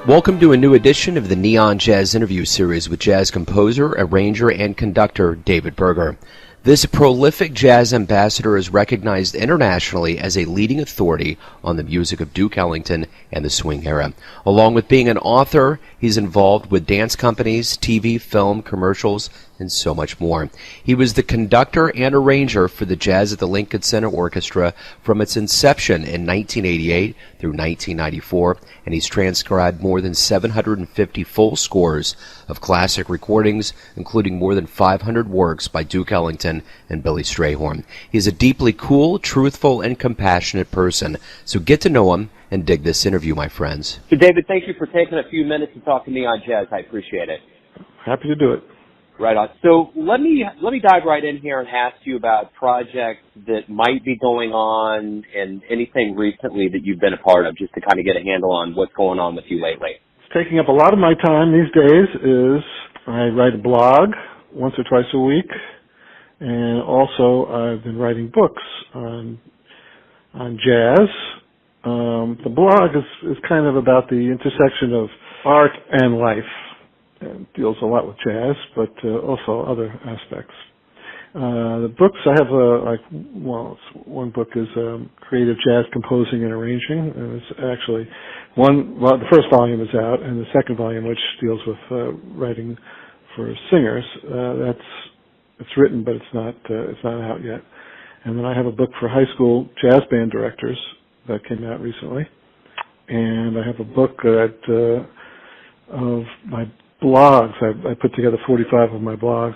Welcome to a new edition of the Neon Jazz interview series with jazz composer, arranger, and conductor David Berger. This prolific jazz ambassador is recognized internationally as a leading authority on the music of Duke Ellington and the swing era. Along with being an author, he's involved with dance companies, TV, film, commercials, and so much more. He was the conductor and arranger for the Jazz at the Lincoln Center Orchestra from its inception in 1988 through 1994, and he's transcribed more than 750 full scores of classic recordings, including more than 500 works by Duke Ellington and Billy Strayhorn. He's a deeply cool, truthful, and compassionate person, so get to know him and dig this interview, my friends. So, David, thank you for taking a few minutes to talk to me on jazz. I appreciate it. Happy to do it. Right on. So let me dive right in here and ask you about projects that might be going on and anything recently that you've been a part of, just to kind of get a handle on what's going on with you lately. Taking up a lot of my time these days is I write a blog once or twice a week, and also I've been writing books on jazz. The blog is kind of about the intersection of art and life. It deals a lot with jazz, but also other aspects. The books I have, one book is Creative Jazz Composing and Arranging, and it's actually the first volume is out, and the second volume, which deals with writing for singers, it's written, but it's not out yet. And then I have a book for high school jazz band directors that came out recently, and I have a book of my blogs. I put together 45 of my blogs.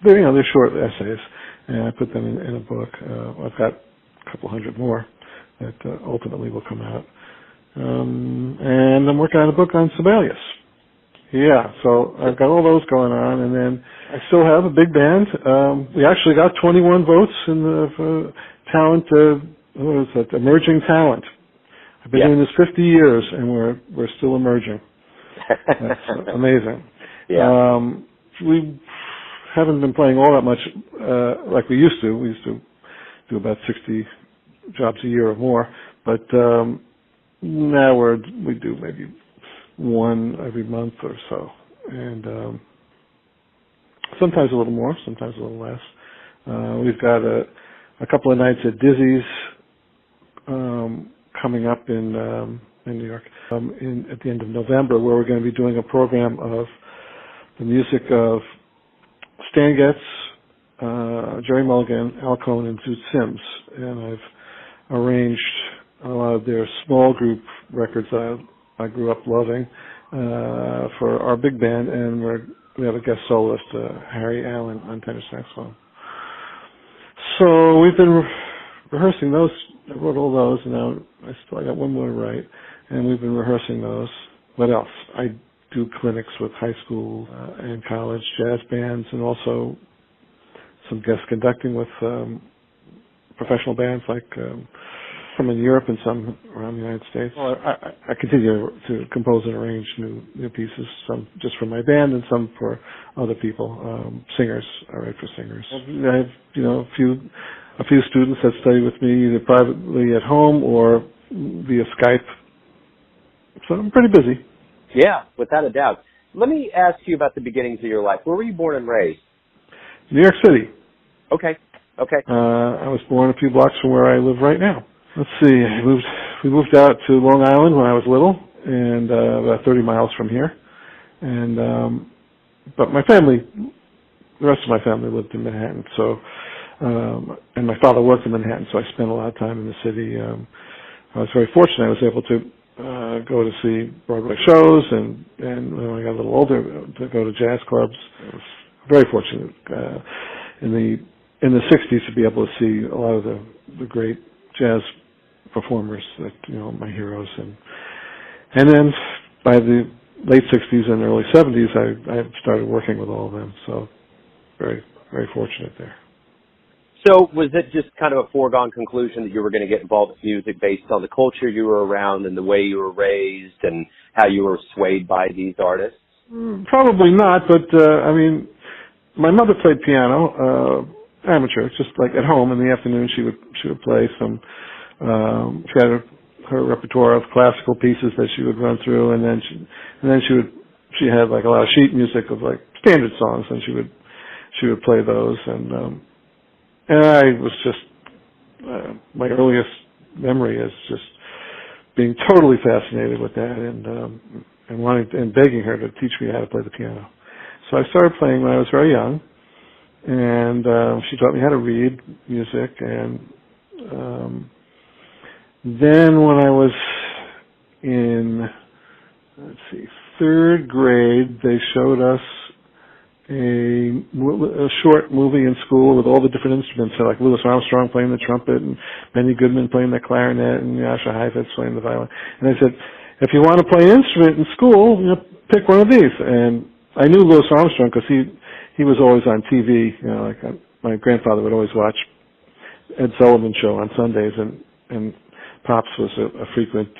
They're short essays, and I put them in a book. I've got a couple hundred more that ultimately will come out. And I'm working on a book on Sibelius. Yeah, so I've got all those going on, and then I still have a big band. We actually got 21 votes in the talent, emerging talent. I've been doing this 50 years, and we're still emerging. That's amazing. Yeah. We haven't been playing all that much like we used to. We used to do about 60 jobs a year or more, but now we do maybe one every month or so, and sometimes a little more, sometimes a little less. We've got a couple of nights at Dizzy's coming up in New York at the end of November, where we're going to be doing a program of the music of Stan Getz, Jerry Mulligan, Al Cohn, and Zoot Sims. And I've arranged a lot of their small group records that I grew up loving for our big band, and we have a guest soloist, Harry Allen, on tenor saxophone. So we've been rehearsing those. I wrote all those, and now I got one more to write. And we've been rehearsing those. What else? I do clinics with high school and college jazz bands, and also some guest conducting with professional bands, like some in Europe and some around the United States. Well, I continue to compose and arrange new pieces, some just for my band and some for other people, singers. I write for singers. I have a few students that study with me either privately at home or via Skype. So I'm pretty busy. Yeah, without a doubt. Let me ask you about the beginnings of your life. Where were you born and raised? New York City. Okay. I was born a few blocks from where I live right now. Let's see. We moved out to Long Island when I was little, and about 30 miles from here. And but my family, the rest of my family lived in Manhattan. So, and my father worked in Manhattan, so I spent a lot of time in the city. I was very fortunate. I was able to go to see Broadway shows, and when I got a little older, to go to jazz clubs. I was very fortunate in the 60s to be able to see a lot of the great jazz performers that my heroes, and then by the late 60s and early 70s, I started working with all of them. So very, very fortunate there. So was it just kind of a foregone conclusion that you were going to get involved with music based on the culture you were around and the way you were raised and how you were swayed by these artists? Probably not, but my mother played piano, amateur, just like at home in the afternoon. She would play some. She had a her repertoire of classical pieces that she would run through, and then she had like a lot of sheet music of like standard songs, and she would play those, and I was just my earliest memory is just being totally fascinated with that, and wanting and begging her to teach me how to play the piano. So I started playing when I was very young, and she taught me how to read music, and then when I was in, third grade, they showed us a short movie in school with all the different instruments, so like Louis Armstrong playing the trumpet, and Benny Goodman playing the clarinet, and Jascha Heifetz playing the violin. And they said, if you want to play an instrument in school, pick one of these. And I knew Louis Armstrong because he was always on TV. Like my grandfather would always watch Ed Sullivan show on Sundays, and Pops was a frequent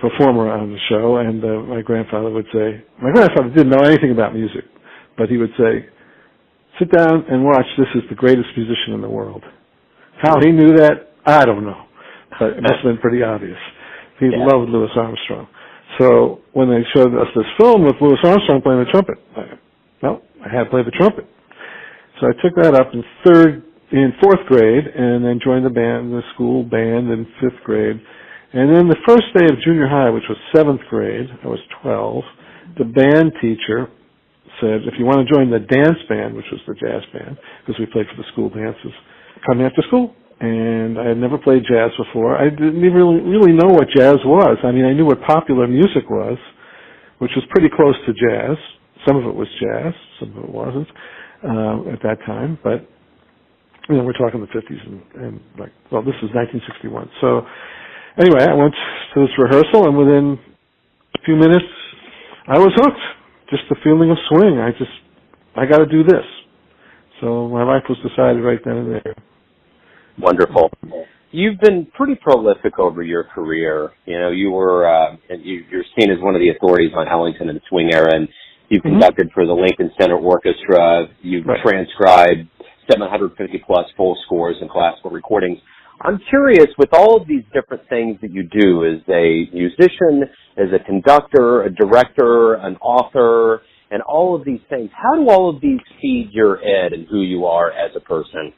performer on the show, and my grandfather didn't know anything about music, but he would say, sit down and watch, this is the greatest musician in the world. How he knew that, I don't know, but it must have been pretty obvious. He loved Louis Armstrong. So when they showed us this film with Louis Armstrong playing the trumpet, I had to play the trumpet. So I took that up in fourth grade, and then joined the school band in fifth grade. And then the first day of junior high, which was seventh grade, I was 12, the band teacher said, if you want to join the dance band, which was the jazz band, because we played for the school dances, come after school. And I had never played jazz before. I didn't even really know what jazz was. I mean, I knew what popular music was, which was pretty close to jazz. Some of it was jazz, some of it wasn't at that time. But we're talking the 50s, and this is 1961. So anyway, I went to this rehearsal, and within a few minutes, I was hooked. Just the feeling of swing. I got to do this. So my life was decided right then and there. Wonderful. You've been pretty prolific over your career. You were you're seen as one of the authorities on Ellington and the swing era, and you've conducted for the Lincoln Center Orchestra. You've transcribed 750 plus full scores and classical recordings. I'm curious, with all of these different things that you do as a musician, as a conductor, a director, an author, and all of these things, how do all of these feed your ed and who you are as a person?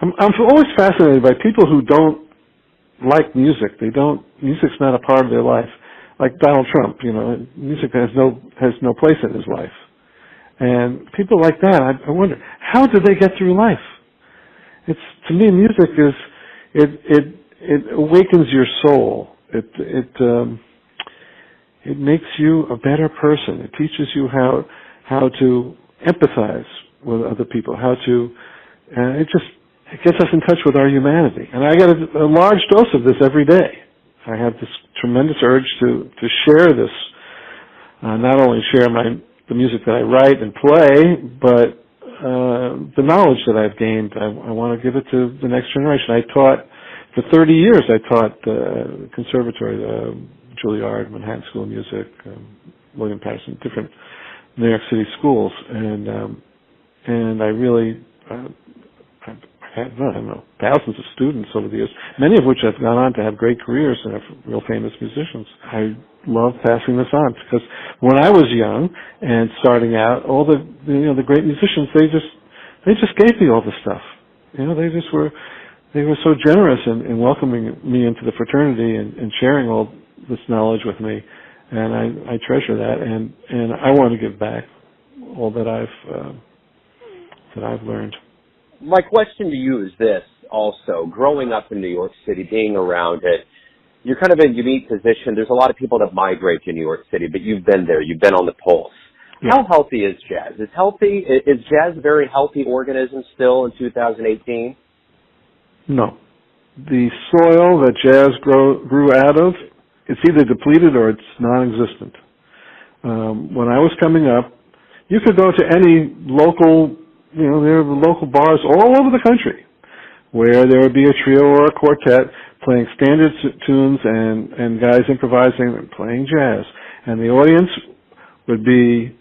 I'm always fascinated by people who don't like music. Music's not a part of their life. Like Donald Trump, music has no place in his life. And people like that, I wonder, how do they get through life? To me, music it awakens your soul. It makes you a better person. It teaches you how to empathize with other people, it gets us in touch with our humanity. And I get a large dose of this every day. I have this tremendous urge to share this, not only share the music that I write and play, but the knowledge that I've gained. I want to give it to the next generation. For 30 years, I taught conservatory, Juilliard, Manhattan School of Music, William Patterson, different New York City schools, and I really I've had, thousands of students over the years, many of which have gone on to have great careers and are real famous musicians. I love passing this on because when I was young and starting out, all the great musicians, they just gave me all this stuff. They were so generous in welcoming me into the fraternity and sharing all this knowledge with me, and I treasure that, and I want to give back all that I've learned. My question to you is this also. Growing up in New York City, being around it, you're kind of in a unique position. There's a lot of people that migrate to New York City, but you've been there. You've been on the pulse. Yeah. How healthy is jazz? Is jazz a very healthy organism still in 2018? No. The soil that jazz grew out of, it's either depleted or it's non-existent. When I was coming up, you could go to any local, there were local bars all over the country where there would be a trio or a quartet playing standard tunes and guys improvising and playing jazz. And the audience would be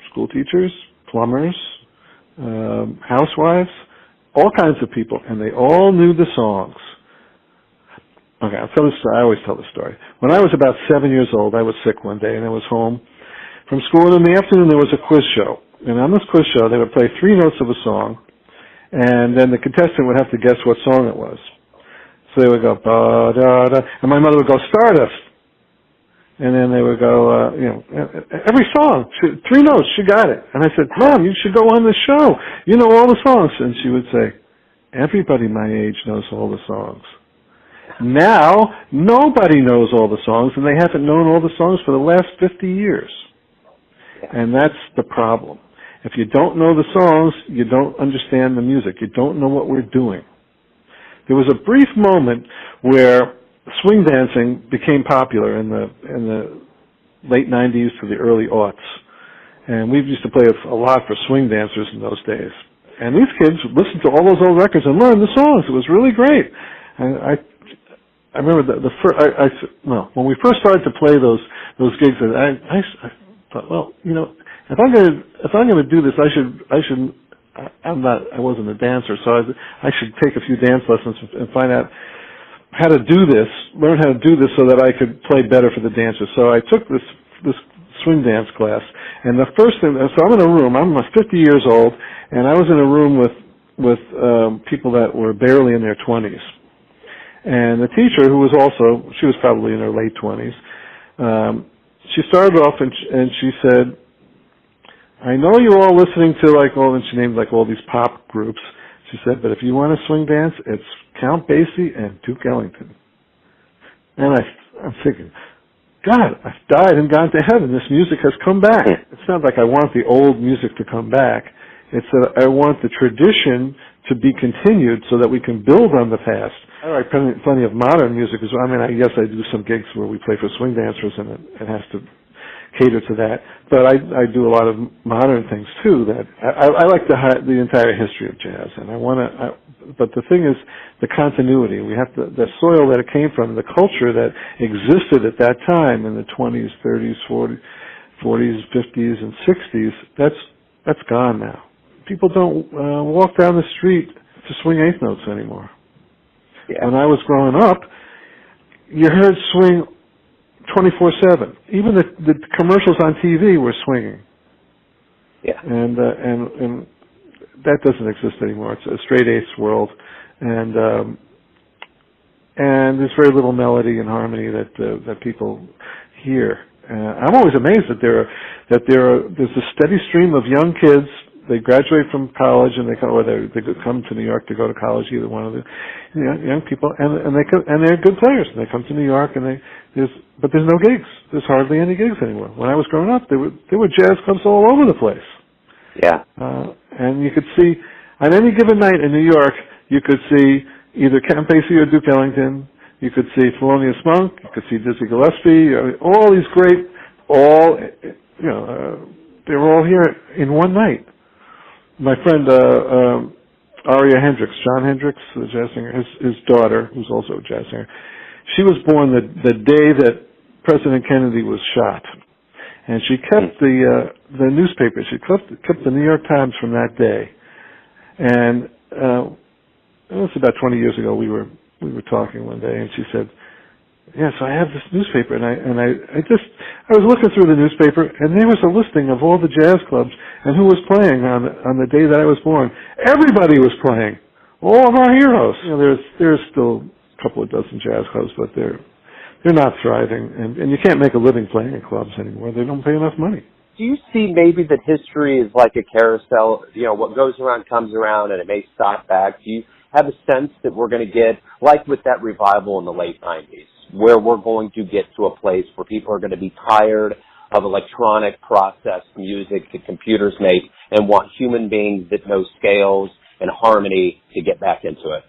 school teachers, plumbers, housewives, all kinds of people, and they all knew the songs. Okay, I'll tell this story. I always tell this story. When I was about 7 years old, I was sick one day, and I was home from school, and in the afternoon there was a quiz show. And on this quiz show, they would play 3 notes of a song, and then the contestant would have to guess what song it was. So they would go, ba-da-da, and my mother would go, Stardust. And then they would go, every song, 3 notes, she got it. And I said, Mom, you should go on the show. You know all the songs. And she would say, everybody my age knows all the songs. Now, nobody knows all the songs, and they haven't known all the songs for the last 50 years. And that's the problem. If you don't know the songs, you don't understand the music. You don't know what we're doing. There was a brief moment where swing dancing became popular in the late 90s to the early aughts. And we used to play a lot for swing dancers in those days. And these kids listened to all those old records and learned the songs. It was really great. And I remember when we first started to play those gigs, I thought, well, if I'm going to do this, I wasn't a dancer, so I should take a few dance lessons and find out how to do this, learn how to do this so that I could play better for the dancers. So I took this swing dance class, and the first thing, so I'm in a room, I'm 50 years old, and I was in a room with people that were barely in their 20s. And the teacher, who was she was probably in her late 20s, she started off and she said, I know you're all listening to and she named all these pop groups. She said, but if you want to swing dance, it's Count Basie and Duke Ellington. And I'm thinking, God, I've died and gone to heaven. This music has come back. It's not like I want the old music to come back. It's that I want the tradition to be continued so that we can build on the past. I write plenty of modern music as well. I mean, I guess I do some gigs where we play for swing dancers, and it has to cater to that. But I do a lot of modern things too. That I like the entire history of jazz, and but the thing is the continuity. We have the soil that it came from, the culture that existed at that time in the 20s, 30s, 40s, 50s, and 60s. That's gone now. People don't walk down the street to swing eighth notes anymore. Yeah. When I was growing up, you heard swing 24/7. Even the commercials on TV were swinging. Yeah. And that doesn't exist anymore. It's a straight eighths world, and there's very little melody and harmony that people hear. I'm always amazed that there's a steady stream of young kids. They graduate from college and they come to New York to go to college. Either one of the young people, and they're good players. And they come to New York, but there's no gigs. There's hardly any gigs anymore. When I was growing up, there were jazz clubs all over the place. Yeah. And you could see on any given night in New York, you could see either Count Basie or Duke Ellington. You could see Thelonious Monk. You could see Dizzy Gillespie. All these great, they were all here in one night. My friend Aria Hendricks, John Hendricks, the jazz singer, his daughter, who's also a jazz singer, she was born the day that President Kennedy was shot, and she kept the newspaper. She kept the New York Times from that day, and it was about 20 years ago. We were talking one day, and she said, "Yes, I have this newspaper," and I was looking through the newspaper, and there was a listing of all the jazz clubs and who was playing on the day that I was born. Everybody was playing, all of our heroes. There's still a couple of dozen jazz clubs, but they're not thriving, and you can't make a living playing in clubs anymore. They don't pay enough money. Do you see maybe that history is like a carousel? What goes around comes around, and it may stop back. Do you have a sense that we're going to get, like with that revival in the late 90s, where we're going to get to a place where people are going to be tired of electronic processed music that computers make and want human beings that know scales and harmony to get back into it?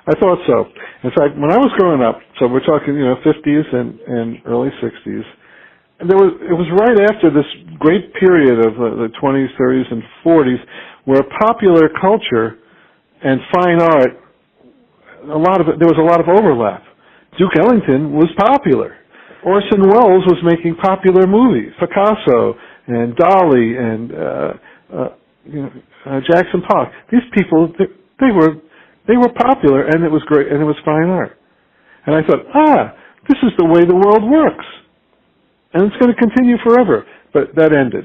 I thought so. In fact, when I was growing up, so we're talking, 50s and early 60s, and it was right after this great period of the 20s, 30s, and 40s, where popular culture and fine art, there was a lot of overlap. Duke Ellington was popular. Orson Welles was making popular movies. Picasso and Dali and Jackson Pollock. These people, they were popular, and it was great, and it was fine art. And I thought, this is the way the world works. And it's going to continue forever. But that ended.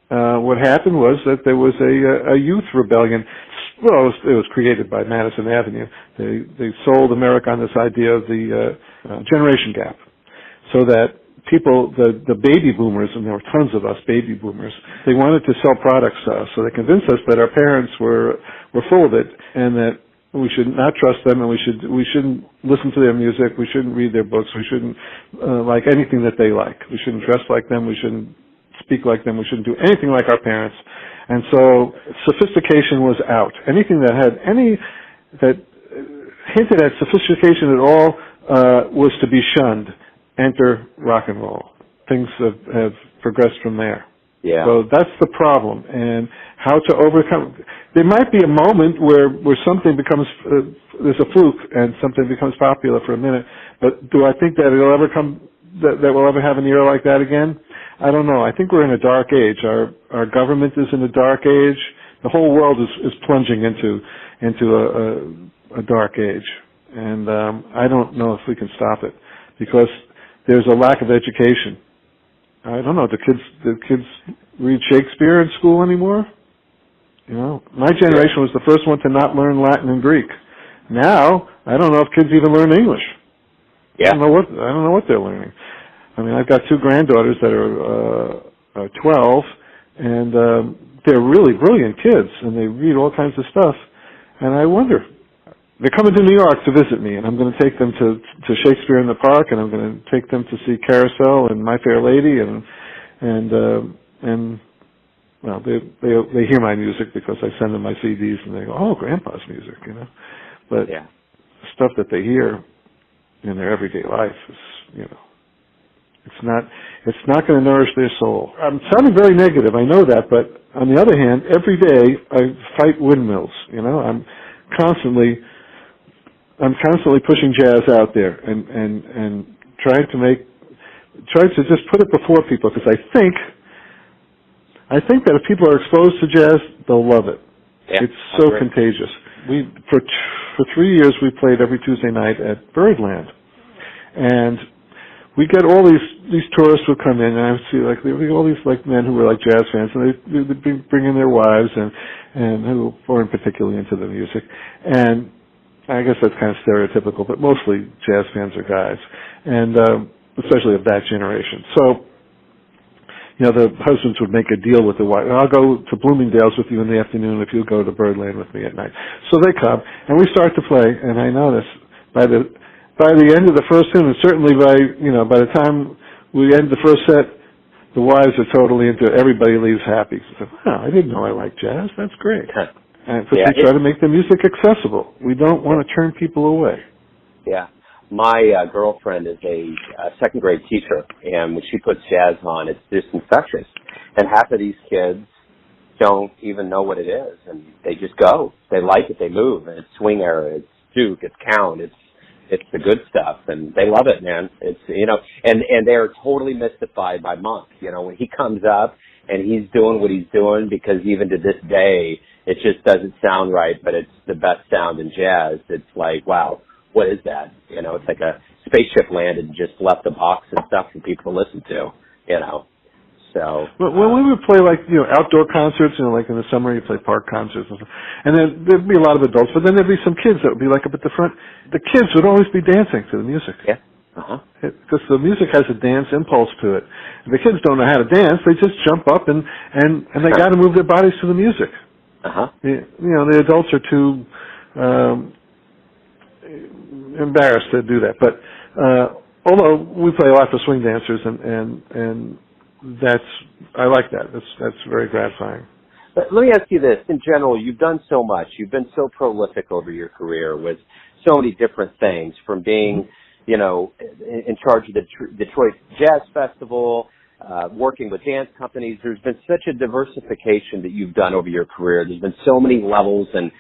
What happened was that there was a youth rebellion. Well, it was created by Madison Avenue. They sold America on this idea of the generation gap, so that people, the baby boomers, and there were tons of us baby boomers, they wanted to sell products to us. So they convinced us that our parents were full of it, and that we should not trust them, and we shouldn't listen to their music. We shouldn't read their books. We shouldn't like anything that they like. We shouldn't dress like them. We shouldn't speak like them. We shouldn't do anything like our parents. And so sophistication was out. Anything that hinted at sophistication at all was to be shunned. Enter rock and roll. Things have progressed from there. Yeah. So that's the problem. And how to overcome. There might be a moment where something becomes there's a fluke and something becomes popular for a minute. But do I think that it'll ever come? That we'll ever have an era like that again? I don't know. I think we're in a dark age. Our government is in a dark age. The whole world is plunging into a dark age, and I don't know if we can stop it because there's a lack of education. I don't know. Do kids read Shakespeare in school anymore? You know, my generation was the first one to not learn Latin and Greek. Now I don't know if kids even learn English. Yeah. I don't know what they're learning. I mean, I've got two granddaughters that are 12, and they're really brilliant kids, and they read all kinds of stuff. And I wonder, they're coming to New York to visit me, and I'm going to take them to Shakespeare in the Park, and I'm going to take them to see Carousel and My Fair Lady, and well, they hear my music because I send them my CDs, and they go, "Oh, Grandpa's music," you know. But yeah. The stuff that they hear in their everyday life is, you know, it's not going to nourish their soul. I'm sounding very negative, I know that, but on the other hand, every day I fight windmills. You know, I'm constantly pushing jazz out there and trying to just put it before people, because I think that if people are exposed to jazz, they'll love it. Yeah, it's so contagious. For 3 years we played every Tuesday night at Birdland, and we get all these tourists would come in, and I would see there would be all these men who were like jazz fans, and they'd be bringing their wives and who weren't particularly into the music. And I guess that's kind of stereotypical, but mostly jazz fans are guys, and especially of that generation. So, you know, the husbands would make a deal with the wife. I'll go to Bloomingdale's with you in the afternoon if you go to Birdland with me at night. So they come, and we start to play, and I notice by the end of the first tune, and certainly by the time we end the first set, the wives are totally into it. Everybody leaves happy. So, wow, I didn't know I liked jazz. That's great. And we try to make the music accessible. We don't want to turn people away. Yeah. My girlfriend is a second grade teacher, and when she puts jazz on, it's just infectious. And half of these kids don't even know what it is, and they just go. They like it. They move. And it's swing era. It's Duke. It's Count. It's the good stuff, and they love it, man. It's, you know, and they're totally mystified by Monk. You know, when he comes up and he's doing what he's doing, because even to this day, it just doesn't sound right, but it's the best sound in jazz. It's like, wow, what is that? You know, it's like a spaceship landed and just left a box and stuff for people to listen to, you know. So when we would play outdoor concerts, like in the summer you play park concerts and then there'd be a lot of adults, but then there'd be some kids that would be up at the front. The kids would always be dancing to the music. Yeah. Because the music has a dance impulse to it. If the kids don't know how to dance, they just jump up and they got to move their bodies to the music. The adults are too embarrassed to do that. But although we play a lot for swing dancers and I like that. That's very gratifying. But let me ask you this. In general, you've done so much. You've been so prolific over your career with so many different things, from being, in charge of the Detroit Jazz Festival, working with dance companies. There's been such a diversification that you've done over your career. There's been so many levels and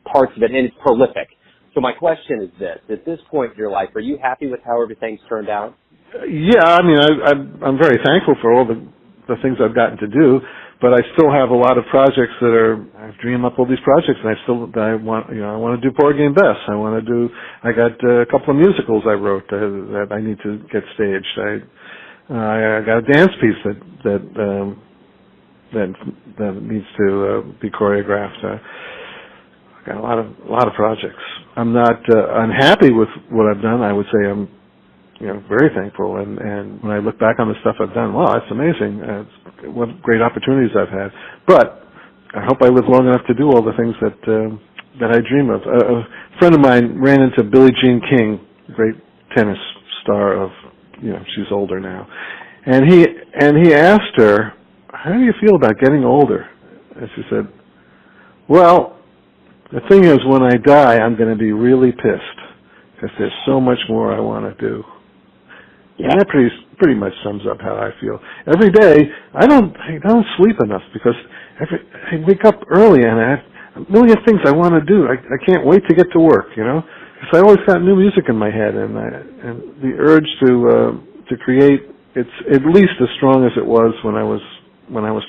parts of it, and it's prolific. So my question is this. At this point in your life, are you happy with how everything's turned out? Yeah, I mean, I'm very thankful for all the things I've gotten to do, but I still have a lot of projects I've dreamed up all these projects, and I want to do Porgy and Bess. I got a couple of musicals I wrote that I need to get staged. I got a dance piece that needs to be choreographed. I got a lot of projects. I'm not unhappy with what I've done. I would say I'm very thankful, and when I look back on the stuff I've done, wow, it's amazing. What great opportunities I've had. But I hope I live long enough to do all the things that I dream of. A friend of mine ran into Billie Jean King, great tennis star she's older now, and he asked her, "How do you feel about getting older?" And she said, "Well, the thing is, when I die, I'm going to be really pissed because there's so much more I want to do." Yeah. And that pretty much sums up how I feel. Every day, I don't sleep enough because I wake up early and I have a million things I want to do. I can't wait to get to work, because I always got new music in my head, and the urge to create, it's at least as strong as it was when I was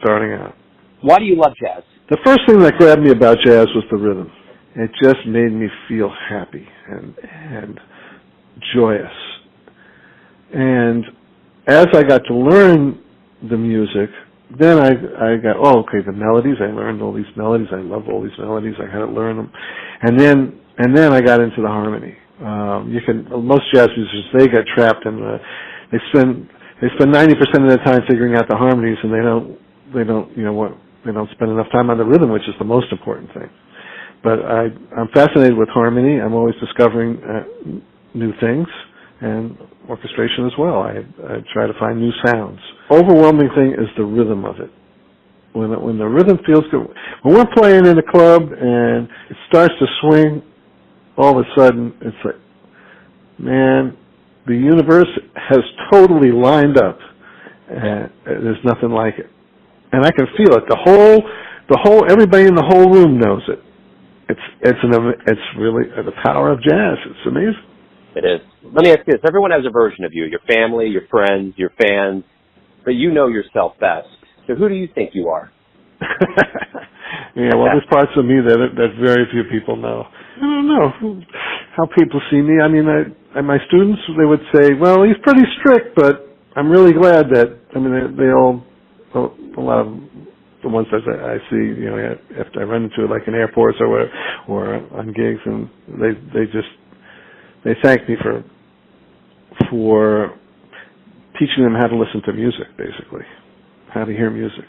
starting out. Why do you love jazz? The first thing that grabbed me about jazz was the rhythm. It just made me feel happy and joyous. And as I got to learn the music, then I got, the melodies. I learned all these melodies. I love all these melodies. I had to learn them. And then I got into the harmony. Most jazz musicians, they get trapped in they spend 90% of their time figuring out the harmonies, and they don't spend enough time on the rhythm, which is the most important thing. But I'm fascinated with harmony. I'm always discovering new things, and orchestration as well. I try to find new sounds. Overwhelming thing is the rhythm of it. When the rhythm feels good, when we're playing in a club and it starts to swing, all of a sudden it's like, man, the universe has totally lined up, and there's nothing like it. And I can feel it. The whole everybody in the whole room knows it. It's really the power of jazz. It's amazing. It is. Let me ask you this. Everyone has a version of you, your family, your friends, your fans, but you know yourself best. So who do you think you are? Yeah, well, there's parts of me that very few people know. I don't know how people see me. I mean, my students, they would say, well, he's pretty strict, but I'm really glad that, they all, a lot of the ones that I see, after I run into like in airports or on gigs, and they thank me for teaching them how to listen to music, basically, how to hear music.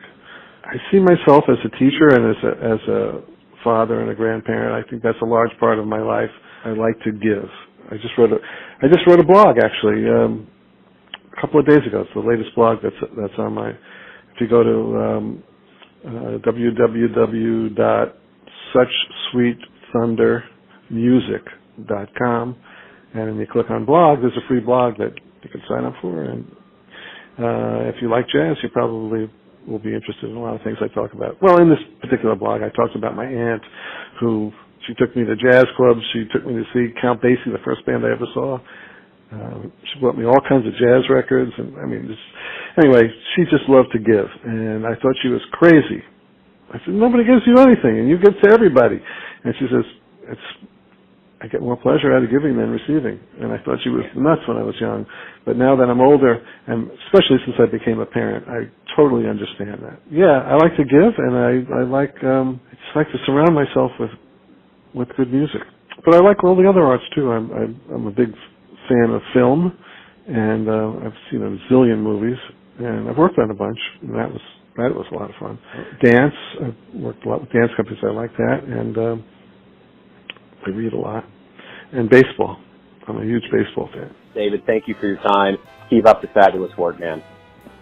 I see myself as a teacher and as a father and a grandparent. I think that's a large part of my life. I like to give. I just wrote a blog actually a couple of days ago. It's the latest blog that's on my. If you go to www.suchsweetthundermusic.com and then you click on blog, there's a free blog that you can sign up for. And if you like jazz, you probably will be interested in a lot of things I talk about. Well, in this particular blog, I talked about my aunt, she took me to jazz clubs. She took me to see Count Basie, the first band I ever saw. She bought me all kinds of jazz records, and anyway, she just loved to give, and I thought she was crazy. I said, nobody gives you anything, and you give to everybody. And she says, I get more pleasure out of giving than receiving. And I thought she was nuts when I was young. But now that I'm older, and especially since I became a parent, I totally understand that. Yeah, I like to give, and I just like to surround myself with good music. But I like all the other arts too. I'm a big fan of film, and I've seen a zillion movies, and I've worked on a bunch, and that was a lot of fun. Dance, I've worked a lot with dance companies. I like that, and I read a lot. And baseball. I'm a huge baseball fan. David, thank you for your time. Keep up the fabulous work, man.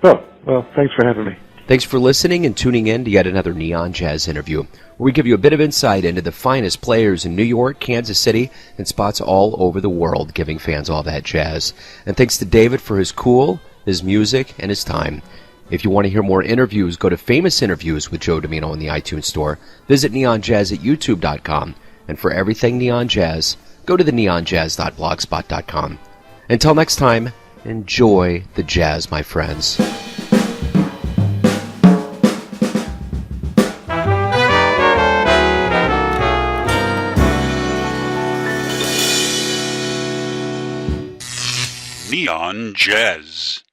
Oh, well, thanks for having me. Thanks for listening and tuning in to yet another Neon Jazz interview, where we give you a bit of insight into the finest players in New York, Kansas City, and spots all over the world, giving fans all that jazz. And thanks to David for his cool, his music, and his time. If you want to hear more interviews, go to Famous Interviews with Joe Domino in the iTunes Store. Visit neonjazz at youtube.com. And for everything Neon Jazz, go to the neonjazz.blogspot.com. Until next time, enjoy the jazz, my friends. Neon Jazz.